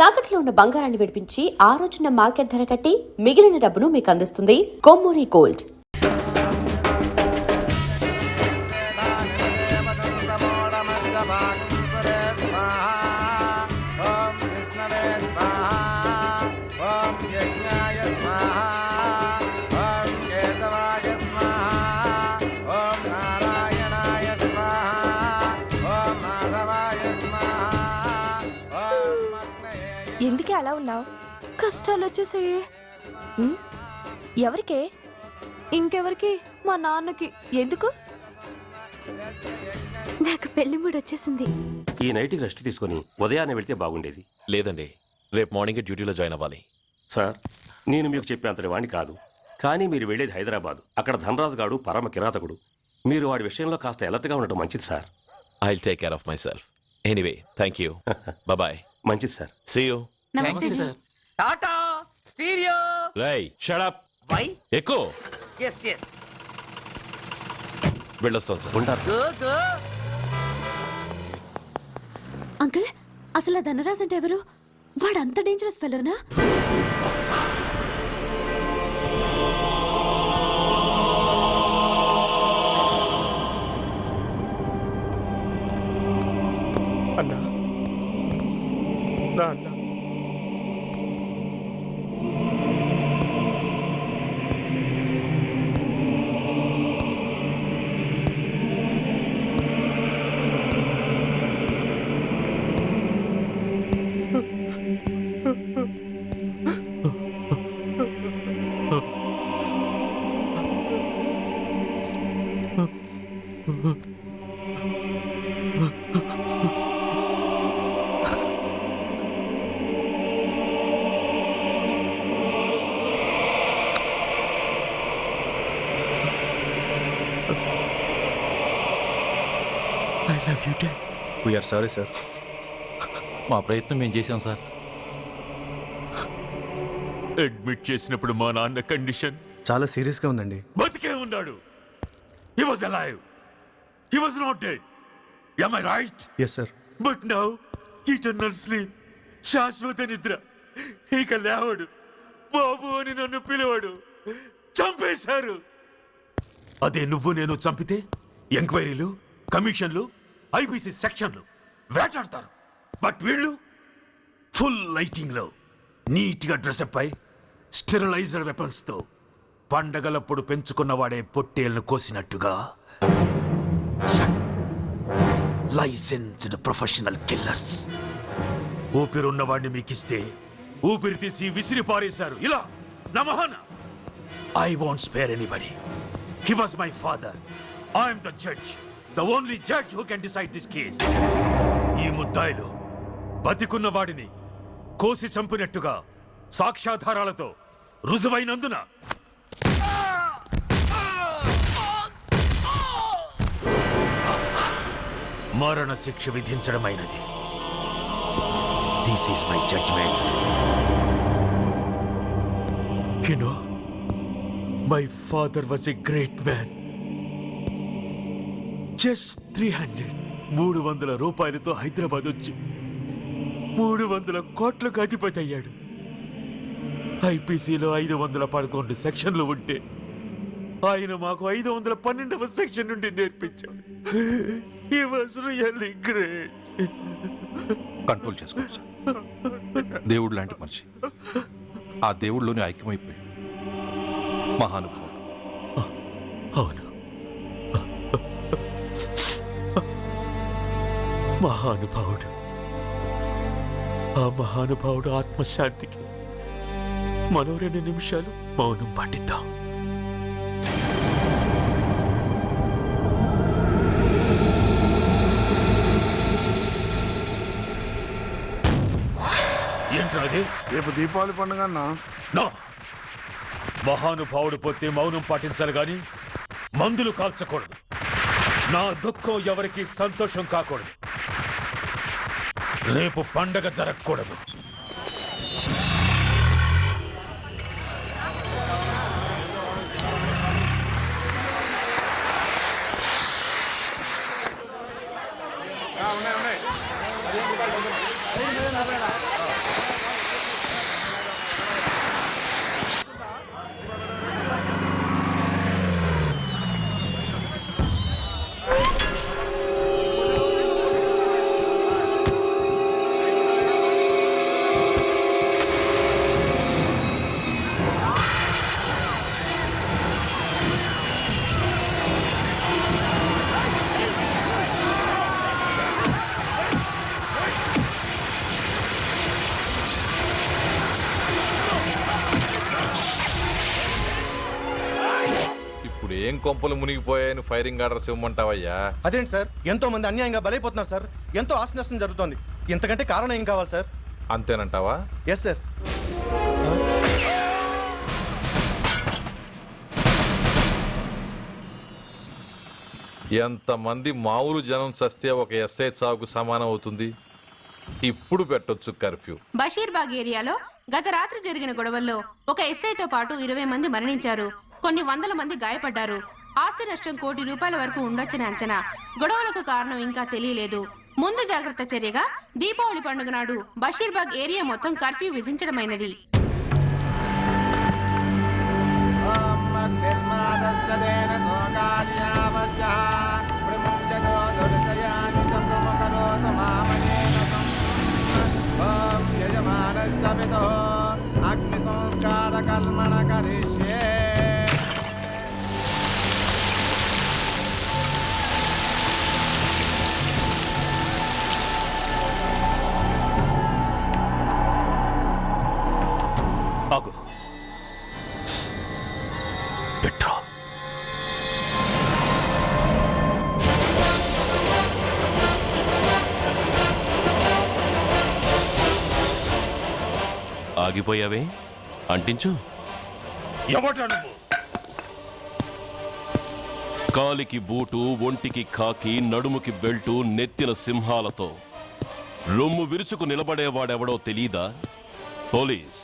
తాకట్లో ఉన్న బంగారాన్ని విడిపించి ఆ రోజున మార్కెట్ ధర కట్టి మిగిలిన డబ్బును మీకు అందిస్తుంది కొమ్మూరి గోల్డ్. ఎందుకే అలా ఉన్నావు? కష్టాలు వచ్చేసాయి. ఎవరికే? ఇంకెవరికి? మా నాన్నకి. ఎందుకు? నాకు పెళ్లి మూడు వచ్చేసింది. ఈ నైట్కి రెస్ట్ తీసుకుని ఉదయాన్నే వెళ్తే బాగుండేది. లేదండి, రేపు మార్నింగ్ డ్యూటీలో జాయిన్ అవ్వాలి. సార్, నేను మీకు చెప్పేంతటి వాణ్ణి కాదు, కానీ మీరు వెళ్ళేది హైదరాబాద్. అక్కడ ధనరాజు గాడు పరమ కిరాతకుడు. మీరు వాడి విషయంలో కాస్త అలర్ట్గా ఉండటం మంచిది sir. I will take care of myself. Anyway, thank you. Bye. మంచిది సార్. See you. నమస్తే సార్. Tata stereo. రేయ్, షట్ అప్. వై? ఎక్కు. yes yes. వెళ్ళొస్తాం సార్. ఉంటారు. go go. అంకుల్, అసలు ఆ ధనరాజ్ అంటే ఎవరు? వాడు అంత డేంజరస్ ఫెలోనా? అన్నా, నా అన్నా, I love you, Dad. We are sorry, sir. మా ప్రయత్నం మేము చేశాం సార్. అడ్మిట్ చేసినప్పుడు మా నాన్న కండిషన్ చాలా సీరియస్ గా ఉందండి. బతికే ఉన్నాడు. He was alive. He was not dead. Am I right? Yes, sir. But now, eternal sleep. శాశ్వత నిద్ర. ఇక లేవడు. బాబు అని నన్ను పిలవడు. చంపేశారు. అదే నువ్వు నేను చంపితే ఎంక్వైరీలు, కమిషన్లు, ఐపీసీ సెక్షన్లు వేటాడతారు. బట్ వీళ్ళు ఫుల్ లైటింగ్ లో నీట్ గా డ్రెస్అప్ అయి స్టెరిలైజర్ వెపన్స్ తో పండగలప్పుడు పెంచుకున్న వాడే పొట్టేళ్లను కోసినట్టుగా లైసెన్స్డ్ ప్రొఫెషనల్ కిల్లర్స్. ఊపిరున్న వాడిని మీకిస్తే ఊపిరి తీసి విసిరి పారేశారు. ఇలా నమహన. I want spare anybody. He was my father. I'm the judge, the only judge who can decide this case. ఈ ముద్దాయిలు బతికున్న వాడిని కోసి చంపినట్టుగా సాక్ష్యాధారాలతో రుజువైనందున మరణ శిక్ష విధించడమైనది. This is my judgment. You know, my father was a great man. Just 300 రూపాయలతో హైదరాబాద్ వచ్చి 300 కోట్లకు అధిపతి అయ్యాడు. ఐపీసీలో 511 సెక్షన్లు ఉంటే ఆయన మాకు 512వ సెక్షన్ నుండి నేర్పించాడు. He was really great. Control చేసుకోవచ్చు సార్. దేవుడు లాంటి మనిషి. ఆ దేవుడిలోనే ఐక్యమైపోయాడు. మహానుభావుడు. అవును, మహానుభావుడు. ఆ మహానుభావుడు ఆత్మశాంతికి మనం 2 నిమిషాలు మౌనం పాటిద్దాం. ఏంట్రాది? రేపు దీపావళి పండుగ అన్నా. నో, మహానుభావుడు పోతే మౌనం పాటించాలి గాని మందులు కాల్చకూడదు. నా దుఃఖం ఎవరికి సంతోషం కాకూడదు. రేపు పండగ జరగకూడదు. ఏం కొంపలు మునిగిపోయాయని ఫైరింగ్ ఆర్డర్స్ ఇవ్వమంటావయ్యా? అదేంటి సార్, ఎంతో మంది అన్యాయంగా బలైపోతున్నారు సార్. ఎంతో ఆస్తి నష్టం జరుగుతోంది. ఇంతకంటే కారణం ఏం కావాలి సార్? అంతేనంటావా? Yes sir. ఎంతమంది మామూలు జనం చస్తే ఒక ఎస్ఐ చావుకు సమానం అవుతుంది. ఇప్పుడు పెట్టొచ్చు కర్ఫ్యూ. బషీర్బాగ్ ఏరియాలో గత రాత్రి జరిగిన గొడవల్లో ఒక ఎస్ఐతో పాటు 20 మంది మరణించారు. కొన్ని వందల మంది గాయపడ్డారు. ఆస్తి నష్టం ₹1 కోటి వరకు ఉండొచ్చని అంచనా. గొడవలకు కారణం ఇంకా తెలియలేదు. ముందు జాగ్రత్త చర్యగా దీపావళి పండుగ నాడు బషీర్బాగ్ ఏరియా మొత్తం కర్ఫ్యూ విధించడమైనది. ఆగు. పెట్రోల్. ఆగిపోయావే, అంటించు. ఎవట్రా నువ్వు? కాలికి బూటు, ఒంటికి కాకి, నడుముకి బెల్టు, నెత్తిన సింహాలతో రొమ్ము విరుచుకు నిలబడేవాడెవడో తెలీదా? పోలీస్.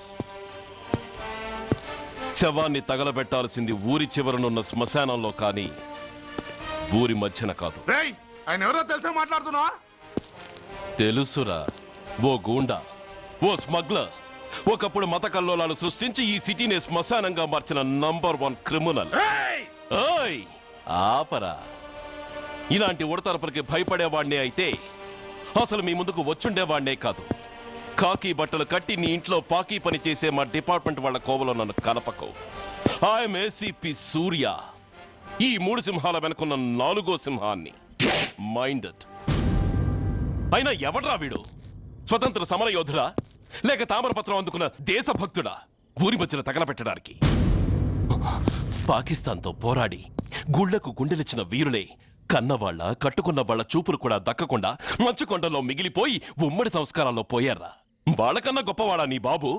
శవాన్ని తగలబెట్టాల్సింది ఊరి చివరనున్న శ్మశానంలో కానీ ఊరి మధ్యన కాదు. ఆయన ఎవరో తెలుసా మాట్లాడుతున్నావా? తెలుసురా, ఓ గూండా, ఓ స్మగ్లర్, ఒకప్పుడు మత కల్లోలాలు సృష్టించి ఈ సిటీని శ్మశానంగా మార్చిన నంబర్ 1 క్రిమినల్. ఓయ్ ఆపరా. ఇలాంటి ఉడతరపులకి భయపడేవాణ్ణే అయితే అసలు మీ ముందుకు వచ్చుండేవాణ్ణే కాదు. కాకి బట్టలు కట్టి నీ ఇంట్లో పాకీ పని చేసే మా డిపార్ట్మెంట్ వాళ్ళ కోవలో నన్ను కలపకు. ఐఎమ్ ఏసీపీ సూర్య. ఈ 3 సింహాల వెనుకున్న 4వ సింహాన్ని. మైండెడ్. అయినా ఎవడ్రా వీడు? స్వతంత్ర సమరయోధుడా లేక తామరపత్రం అందుకున్న దేశభక్తుడా ఊరి మధ్యన తగలబెట్టడానికి? పాకిస్తాన్తో పోరాడి గుళ్లకు గుండెలిచ్చిన వీరులే కన్నవాళ్ల కట్టుకున్న వాళ్ల చూపులు కూడా దక్కకుండా మంచుకొండలో మిగిలిపోయి ఉమ్మడి సంస్కారాల్లో పోయారా? వాళ్ళకన్నా గొప్పవాడా నీ బాబు?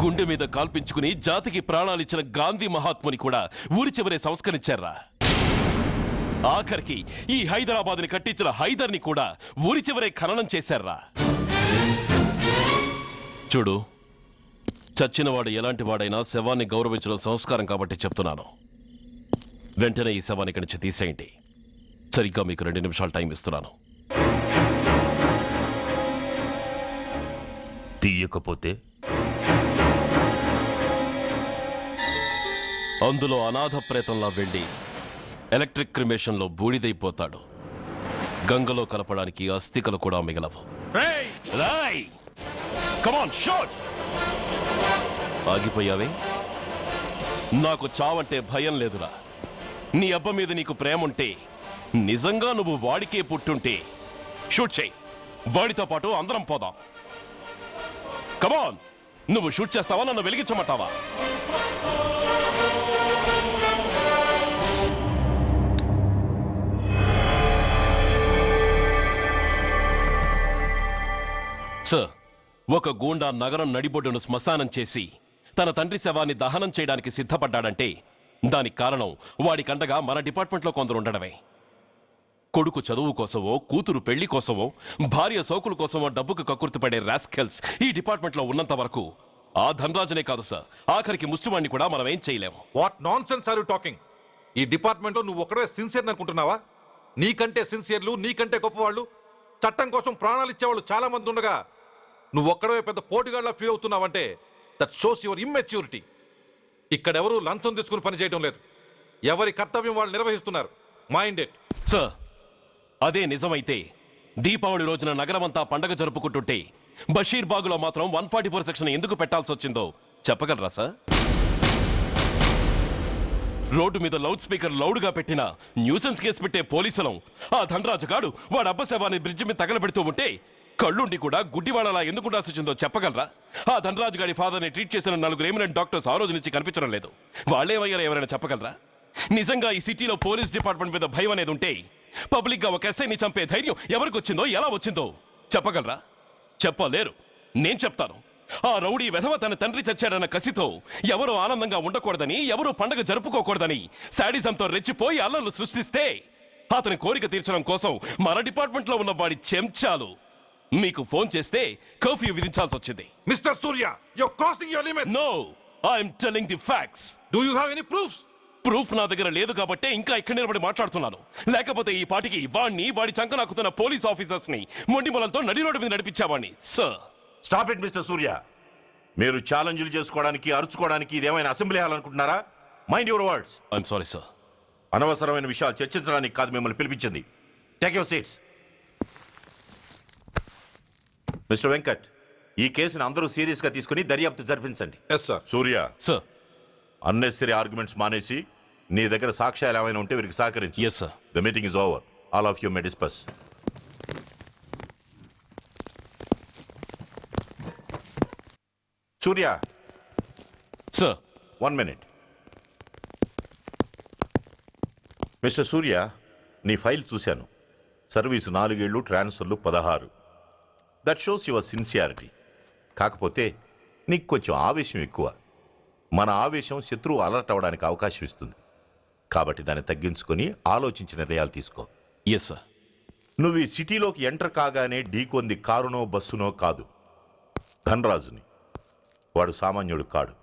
గుండె మీద కాల్పించుకుని జాతికి ప్రాణాలిచ్చిన గాంధీ మహాత్ముని కూడా ఊరి చివరే సంస్కరించారా? ఆఖరికి ఈ హైదరాబాద్ని కట్టించిన హైదర్ని కూడా ఊరి చివరే ఖననం చేశారా? చూడు, చచ్చినవాడు ఎలాంటి వాడైనా శవాన్ని గౌరవించడం సంస్కారం కాబట్టి చెప్తున్నాను. వెంటనే ఈ శవాన్ని ఇక్కడి నుంచి తీసేయండి. సరిగ్గా మీకు 2 నిమిషాలు టైం ఇస్తున్నాను. తీయకపోతే అందులో అనాథ ప్రేతంలా వెళ్లి ఎలక్ట్రిక్ క్రిమేషన్లో బూడిదైపోతాడు. గంగలో కలపడానికి అస్థికలు కూడా మిగలవు. రాయ్! Come on, shoot! ఆగిపోయావే? నాకు చావంటే భయం లేదురా. నీ అబ్బ మీద నీకు ప్రేమ ఉంటే, నిజంగా నువ్వు వాడికే పుట్టుంటే షూట్ చేయి. వాడితో పాటు అందరం పోదాం. కమాన్, నువ్వు షూట్ చేస్తావా, నన్ను వెలిగించమంటావా? సార్, ఒక గూండా నగరం నడిబొడ్డును శ్మశానం చేసి తన తండ్రి శవాన్ని దహనం చేయడానికి సిద్ధపడ్డాడంటే దానికి కారణం వాడికండగా మన డిపార్ట్మెంట్లో కొందరు ఉండడమే. కొడుకు చదువు కోసమో, కూతురు పెళ్లి కోసమో, భార్య సోకుల కోసమో డబ్బుకు కక్కుర్తిపడే రాస్కెల్స్ ఈ డిపార్ట్మెంట్లో ఉన్నంత వరకు ఆ ధనరాజునే కాదు సార్, ఆఖరికి ముష్టివాణ్ణి కూడా మనం ఏం చేయలేము. What nonsense are you talking? ఈ డిపార్ట్మెంట్లో నువ్వు ఒక్కడే సిన్సియర్ అనుకుంటున్నావా? నీకంటే సిన్సియర్లు, నీకంటే గొప్పవాళ్ళు, చట్టం కోసం ప్రాణాలు ఇచ్చేవాళ్ళు చాలా మంది ఉండగా నువ్వు ఒక్కడే పెద్ద పోటీగాళ్ళ ఫీల్ అవుతున్నావంటే దట్ షోస్ యువర్ ఇమ్మెచ్యూరిటీ. ఇక్కడెవరూ లంచం తీసుకుని పనిచేయడం లేదు. ఎవరి కర్తవ్యం వాళ్ళు నిర్వహిస్తున్నారు. Mind it. సార్, అదే నిజమైతే దీపావళి రోజున నగరమంతా పండగ జరుపుకుంటుంటే బషీర్బాగులో మాత్రం 144 సెక్షన్ ఎందుకు పెట్టాల్సి వచ్చిందో చెప్పగలరా సార్? రోడ్డు మీద లౌడ్ స్పీకర్ లౌడ్గా పెట్టిన న్యూసెన్స్ కేసు పెట్టే పోలీసులం ఆ ధనరాజుగాడు వాడు అబ్బ శవాన్ని బ్రిడ్జి మీద తగలబెడుతూ ఉంటే కళ్ళుండి కూడా గుడ్డివాడలా ఎందుకు ఉండాల్సి వచ్చిందో చెప్పగలరా? ఆ ధనరాజు గారి ఫాదర్ని ట్రీట్ చేసిన 4 ఎమినెంట్ డాక్టర్స్ ఆ రోజు నుంచి కనిపించడం లేదు. వాళ్ళేమయ్యారో ఎవరైనా చెప్పగలరా? నిజంగా ఈ సిటీలో పోలీస్ డిపార్ట్మెంట్ మీద భయం అనేది ఉంటే పబ్లిక్ గా ఒక ఎస్ఐని చంపే ధైర్యం ఎవరికి వచ్చిందో ఎలా వచ్చిందో చెప్పగలరా? చెప్పలేరు. నేను చెప్తాను. ఆ రౌడీ వెధవ తన తండ్రి చచ్చాడన్న కసితో ఎవరూ ఆనందంగా ఉండకూడదని, ఎవరూ పండగ జరుపుకోకూడదని శాడిజంతో రెచ్చిపోయి అల్లర్లు సృష్టిస్తే అతని కోరిక తీర్చడం కోసం మన డిపార్ట్మెంట్ లో ఉన్న వాడి చెంచాలు మీకు ఫోన్ చేస్తే కర్ఫ్యూ విధించాల్సి వచ్చింది. Mister Surya, you're crossing your limit. No, I'm telling the facts. Do you have any proofs? Proof నా దగ్గర లేదు కాబట్టే ఇంకా ఇక్కడ నిలబడి మాట్లాడుతున్నాను. లేకపోతే ఈ పాటికి వాడి చంక నాకుతున్న పోలీస్ ఆఫీసర్స్ ని మొండి మొలలతో నడి రోడ్డు మీద నడిపించావాడిని. Sir, stop it mister Surya. మీరు ఛాలెంజ్లు చేసుకోవడానికి, అరుచుకోవడానికి ఇదేమైనా అసెంబ్లీ హాల్ అనుకుంటున్నారా? Mind your words. I'm sorry sir. అనవసరమైన విషయాలు చర్చించడానికి కాదు మిమ్మల్ని పిలిపించింది. Take your seats. Mister Venkat, ఈ కేసును అందరూ సీరియస్ గా తీసుకుని దర్యాప్తు జరిపించండి. Yes sir. Surya, sir. Unnecessary arguments మానేసి నీ దగ్గర సాక్ష్యాలు ఏమైనా ఉంటే వీరికి సహకరించి. Yes sir. The meeting is over. All of you may discuss. Surya, sir. 1 minute. Mister సూర్య, నీ ఫైల్ చూశాను. సర్వీసు 4 ఏళ్ళు, ట్రాన్స్ఫర్లు 16. That shows your sincerity. కాకపోతే నీకు కొంచెం ఆవేశం ఎక్కువ. మన ఆవేశం శత్రువు అలర్ట్ అవ్వడానికి అవకాశం ఇస్తుంది. కాబట్టి దాన్ని తగ్గించుకొని ఆలోచించిన నిర్ణయాలు తీసుకో. ఎస్ సార్. నువ్వు ఈ సిటీలోకి ఎంటర్ కాగానే ఢీకొంది కారునో బస్సునో కాదు, ధనరాజుని. వాడు సామాన్యుడు కాడు.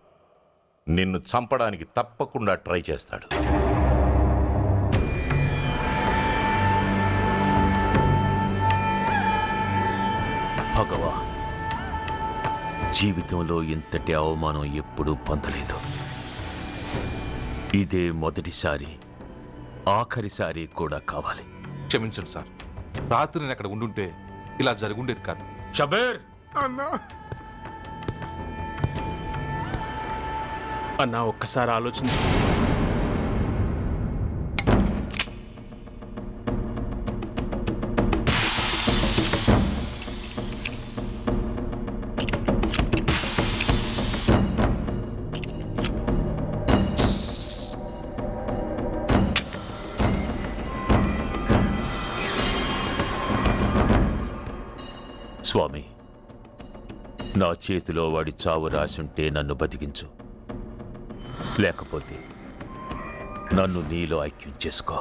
నిన్ను చంపడానికి తప్పకుండా ట్రై చేస్తాడు. భగవా, జీవితంలో ఇంతటి అవమానం ఎప్పుడూ పొందలేదు. ఇదే మొదటిసారి, ఆఖరిసారి కూడా కావాలి. క్షమించండి సార్. రాత్రి నేను అక్కడ ఉండుంటే ఇలా జరుగుండేది కాదు. షబీర్ అన్నా అన్నా ఒక్కసారి ఆలోచన. స్వామి, నా చేతిలో వాడి చావు రాసుంటే నన్ను బతికించు, లేకపోతే నన్ను నీలో ఐక్యం చేసుకో.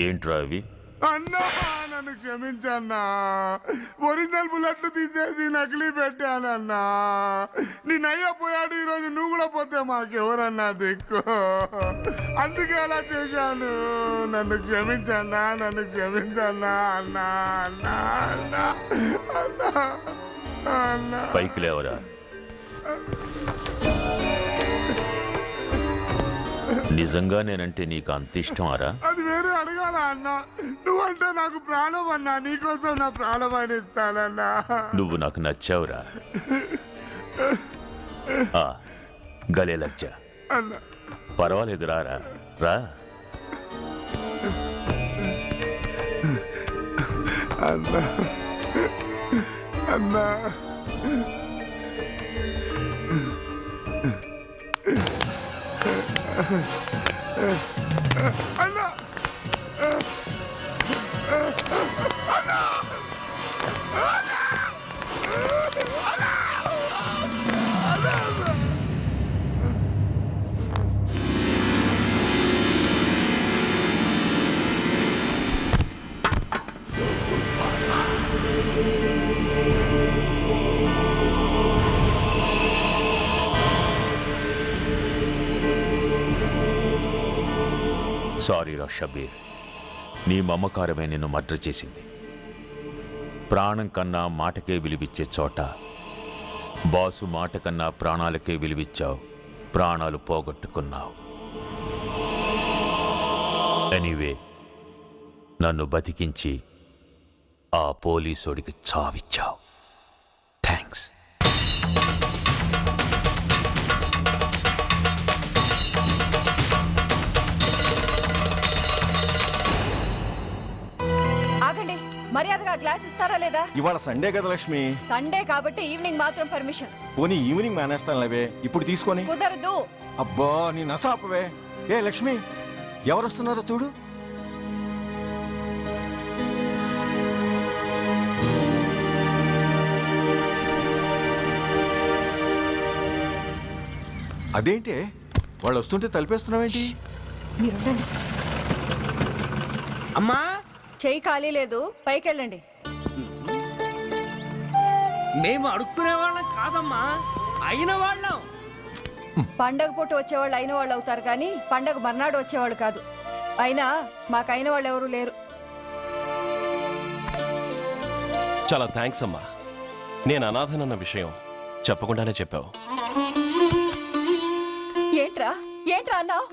ఏంట్రా అవి? అన్నా నన్ను క్షమించన్నా. ఒరిజినల్ బుల్లెట్లు తీసేసి నకిలీ పెట్టానన్నా. నేనయ్యా పోయాడు, ఈరోజు నువ్వు కూడా పోతే మాకెవరన్నా దిక్కు. అందుకే అలా చేశాను. నన్ను క్షమించన్నా, నన్ను క్షమించన్నా అన్నా అన్నా అన్నా అన్నా అన్నా. పైకి లేవరా. నిజంగా నేనంటే నీకు అంత ఇష్టమారా? అది వేరే అడగాల అన్నా. నువ్వంటే నాకు ప్రాణం అన్నా. నీకోసం నా ప్రాణం అని ఇస్తానన్నా. నువ్వు నాకు నచ్చావురా. గలే లజ్జ. అన్నా పర్వాలేదు, రారా రా. అన్నా అన్నా అన్నా అన్నా సారీ రా షబీర్, నీ మమకారమే నిన్ను మర్డర్ చేసింది. ప్రాణం కన్నా మాటకే విలువిచ్చే చోట బాసు మాట కన్నా ప్రాణాలకే విలువిచ్చావు, ప్రాణాలు పోగొట్టుకున్నావు. ఎనీవే, నన్ను బతికించి ఆ పోలీసోడికి చావిచ్చావు. థ్యాంక్స్. ఆగండి, మర్యాదగా గ్లాస్ ఇస్తారా లేదా? ఇవాళ సండే కదా లక్ష్మి. సండే కాబట్టి ఈవినింగ్ మాత్రం పర్మిషన్. పోనీ ఈవినింగ్ మానేస్తానులేవే, ఇప్పుడు తీసుకొని. కుదరదు. అబ్బా నీ నసాపవే. ఏ లక్ష్మి, ఎవరు వస్తున్నారో చూడు. అదేంటి వాళ్ళు వస్తుంటే తలిపేస్తున్నావేంటి? మీరుండండి. అమ్మా చెయ్యి ఖాళీ లేదు, పైకి వెళ్ళండి. మేము అడుక్కునే వాళ్ళం కాదమ్మా, అయిన వాళ్ళం. పండగ పూట వచ్చేవాళ్ళు అయిన వాళ్ళు అవుతారు కానీ పండగ మర్నాడు వచ్చేవాళ్ళు కాదు. అయినా మాకు అయిన వాళ్ళు ఎవరు లేరు. చాలా థ్యాంక్స్ అమ్మా. నేను అనాథనన్న విషయం చెప్పకుండానే చెప్పావు. ఏంట్రా ఏంట్రా అన్నావు?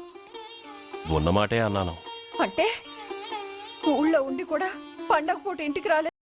ఉన్నమాటే అన్నాను. అంటే ఊళ్ళో ఉండి కూడా పండగ పూట ఇంటికి రాలేదు.